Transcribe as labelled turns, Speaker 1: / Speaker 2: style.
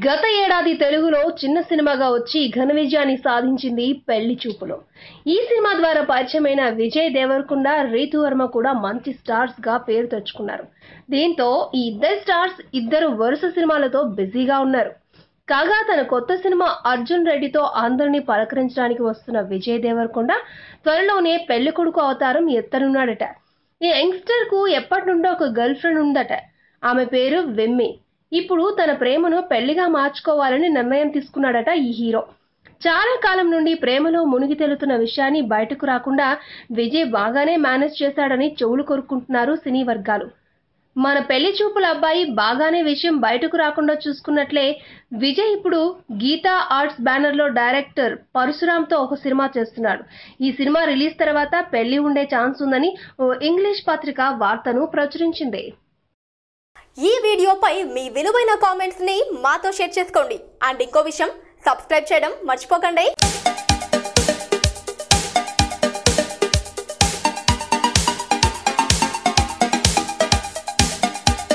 Speaker 1: గత ఏడాది తెలుగులో చిన్న సినిమాగా వచ్చి ఘన విజయాన్ని సాధించింది పెళ్లి చూపులు. ఈ సినిమా ద్వారా పరిచయమైన విజయ్ దేవరకొండ, రీతు వర్మ కూడా మంచి స్టార్స్ గా పేరు తెచ్చుకున్నారు. దీంతో ఈ ఇద్దరు స్టార్స్ వరుస సినిమాలతో బిజీగా ఉన్నారు. కాగా తన కొత్త సినిమా అర్జున్ రెడ్డితో అందరినీ పలకరించడానికి వస్తున్న విజయ్ దేవరకొండ త్వరలోనే పెళ్లి కొడుకు అవతారం ఎత్తనున్నాడట. ఈ యంగ్స్టర్ కు ఎప్పటి నుండో ఒక గర్ల్ ఫ్రెండ్ ఉందట. ఆమె పేరు వెమ్మి. ఇప్పుడు తన ప్రేమను పెళ్లిగా మార్చుకోవాలని నిర్ణయం తీసుకున్నాడట ఈ హీరో. చాలా కాలం నుండి ప్రేమలో మునిగి తేలుతున్న విషయాన్ని బయటకు రాకుండా విజయ్ బాగానే మేనేజ్ చేశాడని చెవులు కొరుక్కుంటున్నారు సినీ వర్గాలు. మన పెళ్లి చూపుల అబ్బాయి బాగానే విషయం బయటకు రాకుండా చూసుకున్నట్లే విజయ్ ఇప్పుడు గీతా ఆర్ట్స్ బ్యానర్ లో డైరెక్టర్ పరశురామ్ తో ఒక సినిమా చేస్తున్నాడు. ఈ సినిమా రిలీజ్ తర్వాత పెళ్లి ఉండే ఛాన్స్ ఉందని ఓ ఇంగ్లీష్ పత్రిక వార్తను ప్రచురించింది.
Speaker 2: ఈ వీడియోపై మీ విలువైన కామెంట్స్ ని మాతో షేర్ చేసుకోండి. అండ్ ఇంకో విషయం, సబ్స్క్రైబ్ చేయడం మర్చిపోకండి.